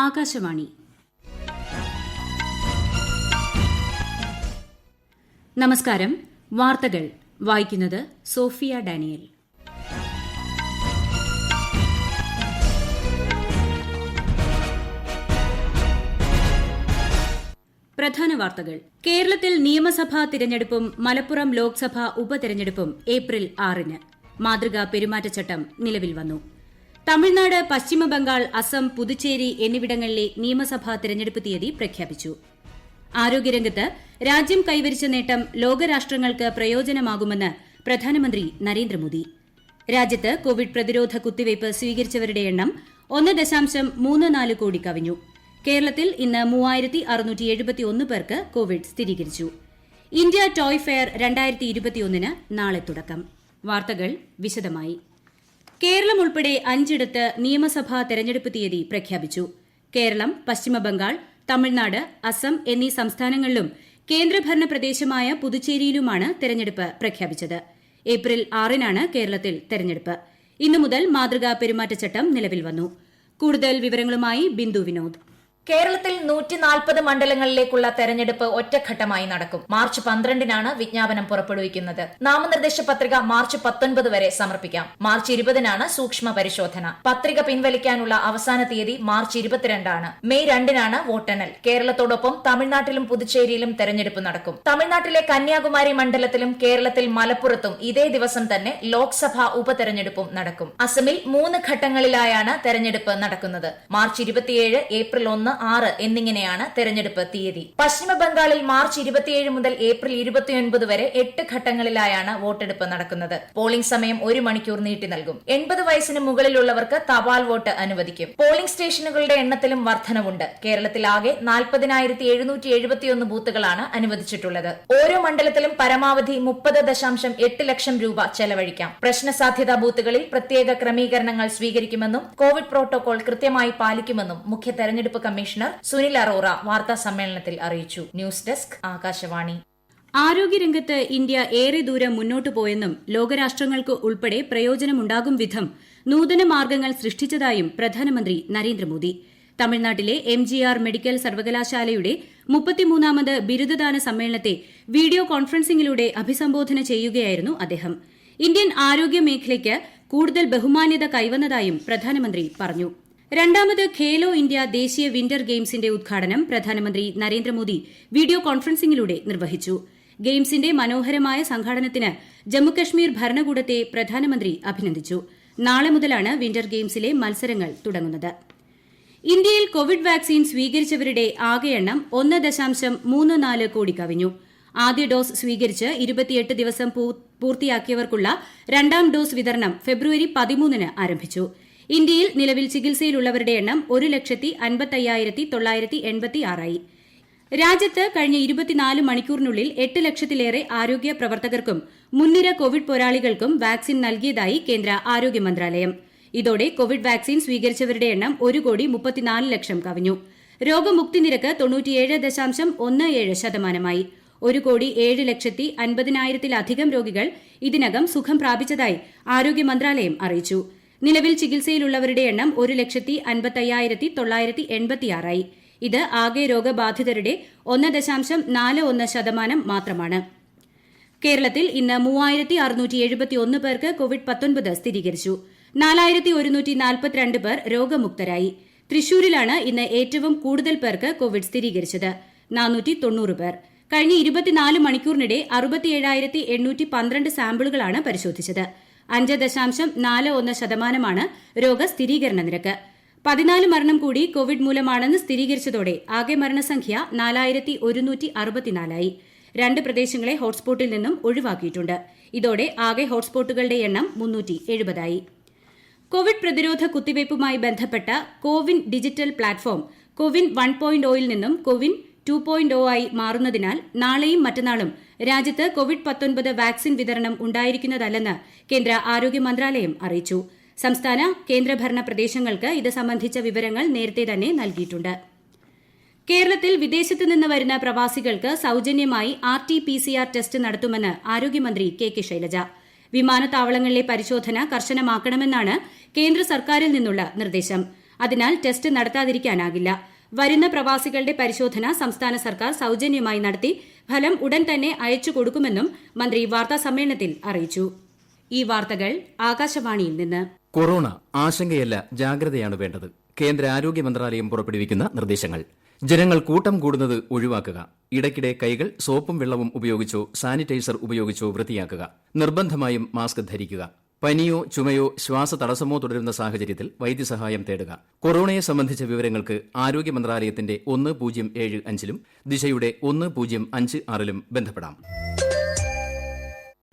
ആകാശവാണി. നമസ്കാരം. വാർത്തകൾ വായിക്കുന്നത് സോഫിയ ഡാനിയൽ. പ്രധാന വാർത്തകൾ. കേരളത്തിൽ നിയമസഭാ തിരഞ്ഞെടുപ്പും മലപ്പുറം ലോക്സഭാ ഉപതെരഞ്ഞെടുപ്പും ഏപ്രിൽ 6-ന്. മാതൃകാ പെരുമാറ്റച്ചട്ടം നിലവിൽ വന്നു. തമിഴ്നാട്, പശ്ചിമബംഗാൾ, അസം, പുതുച്ചേരി എന്നിവിടങ്ങളിലെ നിയമസഭാ തിരഞ്ഞെടുപ്പ് തീയതി പ്രഖ്യാപിച്ചു. ആരോഗ്യരംഗത്ത് രാജ്യം കൈവരിച്ച നേട്ടം ലോകരാഷ്ട്രങ്ങൾക്ക് പ്രയോജനമാകുമെന്ന് പ്രധാനമന്ത്രി നരേന്ദ്രമോദി. രാജ്യത്ത് കോവിഡ് പ്രതിരോധ കുത്തിവയ്പ് സ്വീകരിച്ചവരുടെ എണ്ണം 1.34 കോടി കവിഞ്ഞു. കേരളത്തിൽ ഇന്ന് 3671 പേർക്ക് കോവിഡ് സ്ഥിരീകരിച്ചു. ഇന്ത്യ ടോയ് ഫെയർ 2021-ന് നാളെ തുടക്കം. വാർത്തകൾ വിശദമായി. കേരളം ഉൾപ്പെടെ 5 നിയമസഭാ തെരഞ്ഞെടുപ്പ് തീയതി പ്രഖ്യാപിച്ചു. കേരളം, പശ്ചിമബംഗാൾ, തമിഴ്നാട്, അസം എന്നീ സംസ്ഥാനങ്ങളിലും കേന്ദ്രഭരണ പ്രദേശമായ പുതുച്ചേരിയിലുമാണ് തെരഞ്ഞെടുപ്പ് പ്രഖ്യാപിച്ചത്. ഏപ്രിൽ 6-നാണ് കേരളത്തിൽ തെരഞ്ഞെടുപ്പ്. ഇന്നു മുതൽ മാതൃകാ പെരുമാറ്റച്ചട്ടം നിലവിൽ വന്നു. കൂടുതൽ വിവരങ്ങളുമായി ബിന്ദു വിനോദ്. കേരളത്തിൽ 140 മണ്ഡലങ്ങളിലേക്കുള്ള തെരഞ്ഞെടുപ്പ് ഒറ്റഘട്ടമായി നടക്കും. മാർച്ച് 12-നാണ് വിജ്ഞാപനം പുറപ്പെടുവിക്കുന്നത്. നാമനിർദ്ദേശ പത്രിക മാർച്ച് 19 വരെ സമർപ്പിക്കാം. മാർച്ച് 20-നാണ് സൂക്ഷ്മ പരിശോധന. പത്രിക പിൻവലിക്കാനുള്ള അവസാന തീയതി മാർച്ച് 22-ആണ്. മെയ് 2-നാണ് വോട്ടെണ്ണൽ. കേരളത്തോടൊപ്പം തമിഴ്നാട്ടിലും പുതുച്ചേരിയിലും തെരഞ്ഞെടുപ്പ് നടക്കും. തമിഴ്നാട്ടിലെ കന്യാകുമാരി മണ്ഡലത്തിലും കേരളത്തിൽ മലപ്പുറത്തും ഇതേ ദിവസം തന്നെ ലോക്സഭാ ഉപതെരഞ്ഞെടുപ്പും നടക്കും. അസമിൽ 3 ഘട്ടങ്ങളിലായാണ് തെരഞ്ഞെടുപ്പ് നടക്കുന്നത്. മാർച്ച് 27, ഏപ്രിൽ 1, 6 എന്നിങ്ങനെയാണ് തെരഞ്ഞെടുപ്പ് തീയതി. പശ്ചിമബംഗാളിൽ മാർച്ച് 27 മുതൽ ഏപ്രിൽ 29 വരെ 8 ഘട്ടങ്ങളിലായാണ് വോട്ടെടുപ്പ് നടക്കുന്നത്. പോളിംഗ് സമയം 1 മണിക്കൂർ നീട്ടി നൽകും. 80 വയസ്സിന് മുകളിലുള്ളവർക്ക് തപാൽ വോട്ട് അനുവദിക്കും. പോളിംഗ് സ്റ്റേഷനുകളുടെ എണ്ണത്തിലും വർധനവുണ്ട്. കേരളത്തിൽ ആകെ 40,771 ബൂത്തുകളാണ് അനുവദിച്ചിട്ടുള്ളത്. ഓരോ മണ്ഡലത്തിലും പരമാവധി 30.8 ലക്ഷം രൂപ ചെലവഴിക്കാം. പ്രശ്നസാധ്യതാ ബൂത്തുകളിൽ പ്രത്യേക ക്രമീകരണങ്ങൾ സ്വീകരിക്കുമെന്നും കോവിഡ് പ്രോട്ടോകോൾ കൃത്യമായി പാലിക്കുമെന്നും മുഖ്യ തെരഞ്ഞെടുപ്പ് കമ്മീഷണർ സുനിൽ അറോറ വാർത്താ സമ്മേളനത്തിൽ അറിയിച്ചു. News desk, Akashvani. ആരോഗ്യരംഗത്ത് ഇന്ത്യ ഏറെ ദൂരം മുന്നോട്ടു പോയെന്നും ലോകരാഷ്ട്രങ്ങൾക്ക് ഉൾപ്പെടെ പ്രയോജനമുണ്ടാകും വിധം നൂതന മാർഗ്ഗങ്ങൾ സൃഷ്ടിച്ചതായും പ്രധാനമന്ത്രി നരേന്ദ്രമോദി. തമിഴ്നാട്ടിലെ MGR മെഡിക്കൽ സർവകലാശാലയുടെ 33ാമത് ബിരുദദാന സമ്മേളനത്തെ വീഡിയോ കോൺഫറൻസിംഗിലൂടെ അഭിസംബോധന ചെയ്യുകയായിരുന്നു അദ്ദേഹം. ഇന്ത്യൻ ആരോഗ്യ മേഖലയ്ക്ക് കൂടുതൽ ബഹുമാന്യത കൈവന്നതായും പ്രധാനമന്ത്രി പറഞ്ഞു. 2ാമത് ഖേലോ ഇന്ത്യ ദേശീയ വിന്റർ ഗെയിംസിന്റെ ഉദ്ഘാടനം പ്രധാനമന്ത്രി നരേന്ദ്രമോദി വീഡിയോ കോൺഫറൻസിംഗിലൂടെ നിർവഹിച്ചു. ഗെയിംസിന്റെ മനോഹരമായ സംഘാടനത്തിന് ജമ്മുകശ്മീർ ഭരണകൂടത്തെ പ്രധാനമന്ത്രി അഭിനന്ദിച്ചു. നാളെ മുതലാണ് വിന്റർ ഗെയിംസിലെ മത്സരങ്ങൾ തുടങ്ങുന്നത്. ഇന്ത്യയിൽ കോവിഡ് വാക്സിൻ സ്വീകരിച്ചവരുടെ ആകെ എണ്ണം 1.34 കോടി കവിഞ്ഞു. ആദ്യ ഡോസ് സ്വീകരിച്ച് 28 ദിവസം പൂർത്തിയാക്കിയവർക്കുള്ള 2ാം ഡോസ് വിതരണം ഫെബ്രുവരി 13-ന് ആരംഭിച്ചു. ഇന്ത്യയിൽ നിലവിൽ ചികിത്സയിലുള്ളവരുടെ എണ്ണം 1,55,986 രാജ്യത്ത് കഴിഞ്ഞ 24 മണിക്കൂറിനുള്ളിൽ 8 ലക്ഷത്തിലേറെ ആരോഗ്യ പ്രവർത്തകർക്കും മുൻനിര കോവിഡ് പോരാളികൾക്കും വാക്സിൻ നൽകിയതായി കേന്ദ്ര ആരോഗ്യ മന്ത്രാലയം. ഇതോടെ കോവിഡ് വാക്സിൻ സ്വീകരിച്ചവരുടെ എണ്ണം 1,34 ലക്ഷം കവിഞ്ഞു. രോഗമുക്തി നിരക്ക് 97.17%. 1,07,50,000-ത്തിലധികം രോഗികൾ ഇതിനകം സുഖം പ്രാപിച്ചതായി ആരോഗ്യ മന്ത്രാലയം അറിയിച്ചു. നിലവിൽ ചികിത്സയിലുള്ളവരുടെ എണ്ണം 1,55,986. ഇത് ആകെ രോഗബാധിതരുടെ 1.41% മാത്രമാണ്. കേരളത്തിൽ ഇന്ന് 3671 പേർക്ക് കോവിഡ്-19 സ്ഥിരീകരിച്ചു. 4142 പേർ രോഗമുക്തരായി. തൃശൂരിലാണ് ഇന്ന് ഏറ്റവും കൂടുതൽ പേർക്ക് കോവിഡ് സ്ഥിരീകരിച്ചത്, 490 പേർ. കഴിഞ്ഞ 24 മണിക്കൂറിനിടെ 67,812 സാമ്പിളുകളാണ് പരിശോധിച്ചത്. 5.41% രോഗസ്ഥിരീകരണ നിരക്ക്. 14 മരണം കൂടി കോവിഡ് മൂലമാണെന്ന് സ്ഥിരീകരിച്ചതോടെ ആകെ മരണസംഖ്യ 4164 2 പ്രദേശങ്ങളെ ഹോട്ട്സ്പോട്ടിൽ നിന്നും ഒഴിവാക്കിയിട്ടുണ്ട്. ഇതോടെ ആകെ ഹോട്ട്സ്പോട്ടുകളുടെ എണ്ണം 370. കോവിഡ് പ്രതിരോധ കുത്തിവയ്പുമായി ബന്ധപ്പെട്ട കോവിൻ ഡിജിറ്റൽ പ്ലാറ്റ്ഫോം കോവിൻ 1.0-ൽ നിന്നും കോവിൻ 2.0 ആയി മാറുന്നതിനാൽ നാളെയും മറ്റന്നാളും രാജ്യത്ത് കോവിഡ്-19 വാക്സിൻ വിതരണം ഉണ്ടായിരിക്കുന്നതല്ലെന്ന് കേന്ദ്ര ആരോഗ്യ മന്ത്രാലയം അറിയിച്ചു. സംസ്ഥാന കേന്ദ്രഭരണ പ്രദേശങ്ങൾക്ക് ഇത് സംബന്ധിച്ച വിവരങ്ങൾ നേരത്തെ തന്നെ നൽകിയിട്ടുണ്ട്. കേരളത്തിൽ വിദേശത്ത് നിന്ന് വരുന്ന പ്രവാസികൾക്ക് സൌജന്യമായി RT-PCR ടെസ്റ്റ് നടത്തുമെന്ന് ആരോഗ്യമന്ത്രി കെ ശൈലജ. വിമാനത്താവളങ്ങളിലെ പരിശോധന കർശനമാക്കണമെന്നാണ് കേന്ദ്ര സർക്കാരിൽ നിന്നുള്ള നിർദ്ദേശം. അതിനാൽ ടെസ്റ്റ് നടത്താതിരിക്കാനാകില്ല. വരുന്ന പ്രവാസികളുടെ പരിശോധന സംസ്ഥാന സർക്കാർ സൌജന്യമായി നടത്തി ഫലം ഉടൻ തന്നെ അയച്ചു കൊടുക്കുമെന്നും മന്ത്രി വാർത്താസമ്മേളനത്തിൽ അറിയിച്ചു. ഈ വാർത്തകൾ ആകാശവാണിയിൽ നിന്ന്. കൊറോണ ആശങ്കയല്ല, ജാഗ്രതയാണ് വേണ്ടത്. കേന്ദ്ര ആരോഗ്യ മന്ത്രാലയം പുറപ്പെടുവിക്കുന്ന നിർദ്ദേശങ്ങൾ. ജനങ്ങൾ കൂട്ടം കൂടുന്നത് ഒഴിവാക്കുക. ഇടയ്ക്കിടെ കൈകൾ സോപ്പും വെള്ളവും ഉപയോഗിച്ചോ സാനിറ്റൈസർ ഉപയോഗിച്ചോ വൃത്തിയാക്കുക. നിർബന്ധമായും മാസ്ക് ധരിക്കുക. പനിയോ ചുമയോ ശ്വാസതടസ്സമോ തുടരുന്ന സാഹചര്യത്തിൽ വൈദ്യസഹായം തേടുക. കൊറോണയെ സംബന്ധിച്ച വിവരങ്ങൾക്ക് ആരോഗ്യ മന്ത്രാലയത്തിന്റെ 1075 ദിശയുടെ 1056 ബന്ധപ്പെടാം.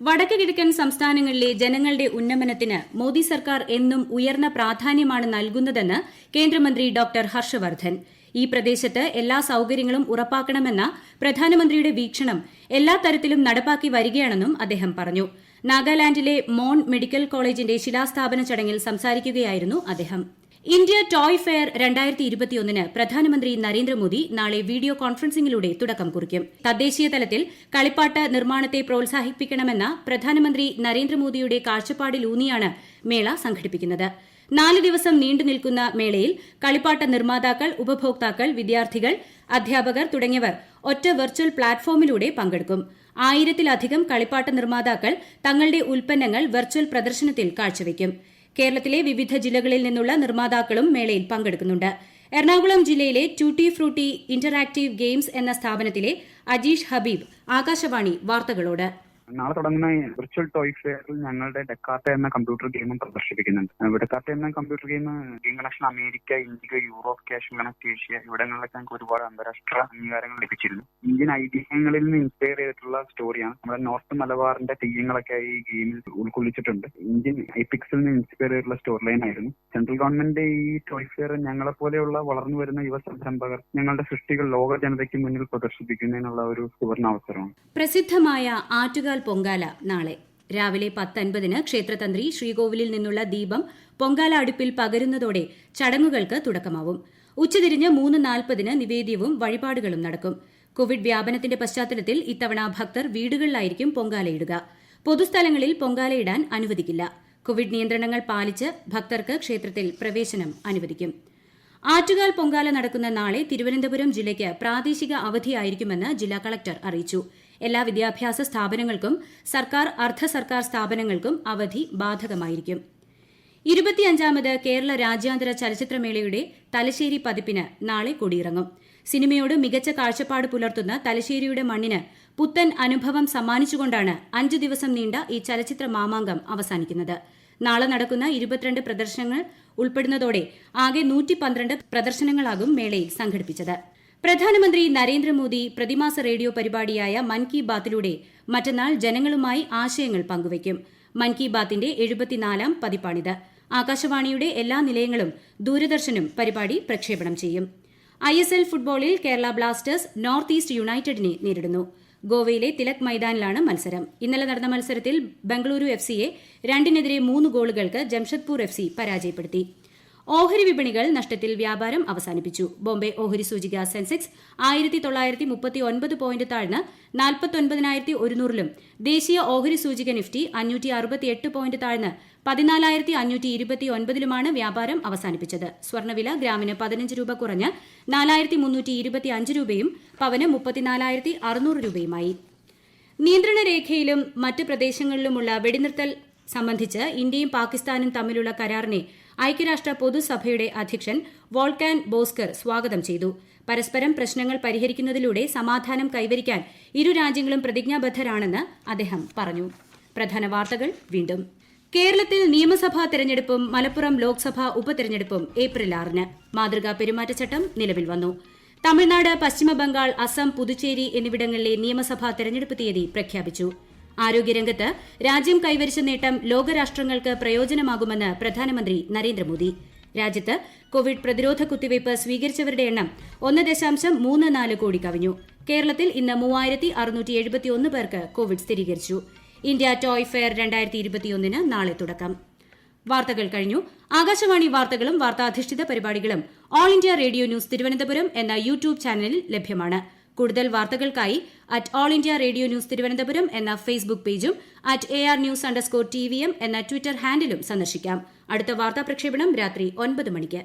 വടക്ക് കിഴക്കൻ സംസ്ഥാനങ്ങളിലെ ജനങ്ങളുടെ ഉന്നമനത്തിന് മോദി സർക്കാർ എന്നും ഉയർന്ന പ്രാധാന്യമാണ് നൽകുന്നതെന്ന് കേന്ദ്രമന്ത്രി ഡോക്ടർ ഹർഷവർദ്ധൻ. ഈ പ്രദേശത്ത് എല്ലാ സൌകര്യങ്ങളും ഉറപ്പാക്കണമെന്ന പ്രധാനമന്ത്രിയുടെ വീക്ഷണം എല്ലാ തരത്തിലും നടപ്പാക്കി വരികയാണെന്നും അദ്ദേഹം പറഞ്ഞു. നാഗാലാൻഡിലെ മോൺ മെഡിക്കൽ കോളേജിന്റെ ശിലാസ്ഥാപന ചടങ്ങിൽ സംസാരിക്കുകയായിരുന്നു അദ്ദേഹം. ഇന്ത്യ ടോയ് ഫെയർ 2021 പ്രധാനമന്ത്രി നരേന്ദ്രമോദി നാളെ വീഡിയോ കോൺഫറൻസിംഗിലൂടെ തുടക്കം കുറിക്കും. തദ്ദേശീയ തലത്തിൽ കളിപ്പാട്ട നിർമ്മാണത്തെ പ്രോത്സാഹിപ്പിക്കണമെന്ന പ്രധാനമന്ത്രി നരേന്ദ്രമോദിയുടെ കാഴ്ചപ്പാടിലൂന്നിയാണ് മേള സംഘടിപ്പിക്കുന്നത്. 4 ദിവസം നീണ്ടുനിൽക്കുന്ന മേളയിൽ കളിപ്പാട്ട നിർമ്മാതാക്കൾ, ഉപഭോക്താക്കൾ, വിദ്യാർത്ഥികൾ, അധ്യാപകർ തുടങ്ങിയവർ ഒറ്റ വെർച്വൽ പ്ലാറ്റ്ഫോമിലൂടെ പങ്കെടുക്കും. 1000-ലധികം കളിപ്പാട്ട നിർമ്മാതാക്കൾ തങ്ങളുടെ ഉൽപ്പന്നങ്ങൾ വെർച്വൽ പ്രദർശനത്തിൽ കാഴ്ചവെക്കും. കേരളത്തിലെ വിവിധ ജില്ലകളിൽ നിന്നുള്ള നിർമ്മാതാക്കളും മേളയിൽ പങ്കെടുക്കുന്നുണ്ട്. എറണാകുളം ജില്ലയിലെ ട്യൂട്ടി ഫ്രൂട്ടി ഇന്ററാക്ടീവ് ഗെയിംസ് എന്ന സ്ഥാപനത്തിലെ അജീഷ് ഹബീബ് ആകാശവാണി വാർത്തകളോട്. നാളെ തുടങ്ങുന്ന വിർച്വൽ ടോയ് ഫെയറിൽ ഞങ്ങളുടെ ഡെക്കാർട്ട എന്ന കമ്പ്യൂട്ടർ ഗെയിമും പ്രദർശിപ്പിക്കുന്നുണ്ട്. ഡെക്കാർട്ട എന്ന computer game game connection America, India, Europe, Kashmir connect Asia ഇവിടങ്ങളിലൊക്കെ ഞങ്ങൾക്ക് ഒരുപാട് അന്താരാഷ്ട്ര അംഗീകാരങ്ങൾ ലഭിച്ചിരുന്നു. ഇന്ത്യൻ ഐതിഹ്യങ്ങളിൽ നിന്ന് ഇൻസ്പയർ ചെയ്തിട്ടുള്ള സ്റ്റോറിയാണ്. നമ്മുടെ നോർത്ത് മലബാറിന്റെ തെയ്യങ്ങളൊക്കെ ഈ ഗെയിമിൽ ഉൾക്കൊള്ളിച്ചിട്ടുണ്ട്. ഇന്ത്യൻ എപ്പിക്സിൽ നിന്ന് ഇൻസ്പയർ ചെയ്തിട്ടുള്ള സ്റ്റോറി ലൈൻ ആയിരുന്നു. സെൻട്രൽ ഗവൺമെന്റ് ഈ ടോയ് ഫെയർ ഞങ്ങളെ പോലെയുള്ള വളർന്നു വരുന്ന യുവ സംരംഭകർ ഞങ്ങളുടെ സൃഷ്ടികൾ ലോക ജനതയ്ക്ക് മുന്നിൽ പ്രദർശിപ്പിക്കുന്നതിനുള്ള ഒരു സുവർണ അവസരമാണ്. പ്രസിദ്ധമായ ആറ്റുകാൽ പൊങ്കാല നാളെ രാവിലെ 10:50 ക്ഷേത്രതന്ത്രി ശ്രീകോവിലിൽ നിന്നുള്ള ദീപം പൊങ്കാല അടുപ്പിൽ പകരുന്നതോടെ ചടങ്ങുകൾക്ക് തുടക്കമാവും. ഉച്ചതിരിഞ്ഞ് 3:40 നിവേദ്യവും വഴിപാടുകളും നടക്കും. കോവിഡ് വ്യാപനത്തിന്റെ പശ്ചാത്തലത്തിൽ ഇത്തവണ ഭക്തർ വീടുകളിലായിരിക്കും പൊങ്കാലയിടുക. പൊതുസ്ഥലങ്ങളിൽ പൊങ്കാലയിടാൻ അനുവദിക്കില്ല. കോവിഡ് നിയന്ത്രണങ്ങൾ പാലിച്ച് ഭക്തർക്ക് ക്ഷേത്രത്തിൽ പ്രവേശനം അനുവദിക്കും. ആറ്റുകാൽ പൊങ്കാല നടക്കുന്ന നാളെ തിരുവനന്തപുരം ജില്ലയ്ക്ക് പ്രാദേശിക അവധിയായിരിക്കുമെന്ന് ജില്ലാ കളക്ടർ അറിയിച്ചു. എല്ലാ വിദ്യാഭ്യാസ സ്ഥാപനങ്ങൾക്കും സർക്കാർ, അർദ്ധ സർക്കാർ സ്ഥാപനങ്ങൾക്കും അവധി ബാധകമായിരിക്കും. 25ാമത് കേരള രാജ്യാന്തര ചലച്ചിത്രമേളയുടെ തലശ്ശേരി പതിപ്പിന് നാളെ കൊടിയിറങ്ങും. സിനിമയോട് മികച്ച കാഴ്ചപ്പാട് പുലർത്തുന്ന തലശ്ശേരിയുടെ മണ്ണിന് പുത്തൻ അനുഭവം സമ്മാനിച്ചുകൊണ്ടാണ് 5 ദിവസം നീണ്ട ഈ ചലച്ചിത്ര മാമാങ്കം അവസാനിക്കുന്നത്. നാളെ നടക്കുന്ന 22 പ്രദർശനങ്ങൾ ഉൾപ്പെടുന്നതോടെ ആകെ 112 പ്രദർശനങ്ങളാകും മേളയിൽ സംഘടിപ്പിച്ചത്. പ്രധാനമന്ത്രി നരേന്ദ്രമോദി പ്രതിമാസ റേഡിയോ പരിപാടിയായ മൻ കി ബാത്തിലൂടെ മറ്റന്നാൾ ജനങ്ങളുമായി ആശയങ്ങൾ പങ്കുവയ്ക്കും. മൻ കി ബാത്തിന്റെ 74ാം പതിപ്പാണിത്. ആകാശവാണിയുടെ എല്ലാ നിലയങ്ങളും ദൂരദർശനും പരിപാടി പ്രക്ഷേപണം ചെയ്യും. ISL ഫുട്ബോളിൽ കേരള ബ്ലാസ്റ്റേഴ്സ് നോർത്ത് ഈസ്റ്റ് യുണൈറ്റഡിനെ നേരിടുന്നു. ഗോവയിലെ തിലക് മൈതാനിലാണ് മത്സരം. ഇന്നലെ നടന്ന മത്സരത്തിൽ ബംഗളൂരു FCയെ 2-3 ഗോളുകൾക്ക് ജംഷഡ്പൂർ FC പരാജയപ്പെടുത്തി. ഓഹരി വിപണികൾ നഷ്ടത്തിൽ വ്യാപാരം അവസാനിപ്പിച്ചു. ബോംബെ ഓഹരി സൂചിക സെൻസെക്സ് 1939 പോയിന്റ് താഴ്ന്ന് 49,100-ലും ദേശീയ ഓഹരി സൂചിക നിഫ്റ്റി 568 പോയിന്റ് താഴ്ന്ന് 14,529-ലുമാണ് വ്യാപാരം അവസാനിപ്പിച്ചത്. സ്വർണ്ണവില ഗ്രാമിന് 15 രൂപ കുറഞ്ഞ് 4,325 രൂപയും പവന് 34,600 രൂപയുമായി. നിയന്ത്രണ രേഖയിലും മറ്റ് പ്രദേശങ്ങളിലുമുള്ള വെടിനിർത്തൽ സംബന്ധിച്ച് ഇന്ത്യയും പാകിസ്ഥാനും തമ്മിലുള്ള കരാറിനെ ഐക്യരാഷ്ട്ര പൊതുസഭയുടെ അധ്യക്ഷൻ വോൾക്കാൻ ബോസ്കർ സ്വാഗതം ചെയ്തു. പരസ്പരം പ്രശ്നങ്ങൾ പരിഹരിക്കുന്നതിലൂടെ സമാധാനം കൈവരിക്കാൻ ഇരു രാജ്യങ്ങളും പ്രതിജ്ഞാബദ്ധരാണെന്ന് അദ്ദേഹം പറഞ്ഞു. പ്രധാന വാർത്തകൾ വീണ്ടും. കേരളത്തിൽ നിയമസഭാ തെരഞ്ഞെടുപ്പും മലപ്പുറം ലോക്സഭാ ഉപതെരഞ്ഞെടുപ്പും ഏപ്രിൽ 6-ന്. മാതൃകാ പെരുമാറ്റച്ചട്ടം നിലവിൽ വന്നു. തമിഴ്നാട്, പശ്ചിമബംഗാൾ, അസം, പുതുച്ചേരി എന്നിവിടങ്ങളിലെ നിയമസഭാ തെരഞ്ഞെടുപ്പ് തീയതി പ്രഖ്യാപിച്ചു. ആരോഗ്യരംഗത്ത് രാജ്യം കൈവരിച്ച നേട്ടം ലോകരാഷ്ട്രങ്ങൾക്ക് പ്രയോജനമാകുമെന്ന് പ്രധാനമന്ത്രി നരേന്ദ്രമോദി. രാജ്യത്ത് കോവിഡ് പ്രതിരോധ കുത്തിവയ്പ് സ്വീകരിച്ചവരുടെ എണ്ണം 1.34 കോടി കവിഞ്ഞു. കേരളത്തിൽ ഇന്ന് 3671 പേർക്ക് കോവിഡ് സ്ഥിരീകരിച്ചു. ഇന്ത്യ ടോയ് ഫെയർ 2021 നാളെ തുടക്കം. വാർത്തകൾ കഴിഞ്ഞു. ആകാശവാണി വാർത്തകളും വാർത്താധിഷ്ഠിത പരിപാടികളും all India radio news Thiruvananthapuram എന്ന യൂട്യൂബ് ചാനലിൽ ലഭ്യമാണ്. കൂടുതൽ വാർത്തകൾക്കായി @All India Radio News Thiruvananthapuram എന്ന ഫേസ്ബുക്ക് പേജും @ARnews_TVM എന്ന ട്വിറ്റർ ഹാൻഡിലും സന്ദർശിക്കാം. അടുത്ത വാർത്താ പ്രക്ഷേപണം രാത്രി 9 മണിക്ക്.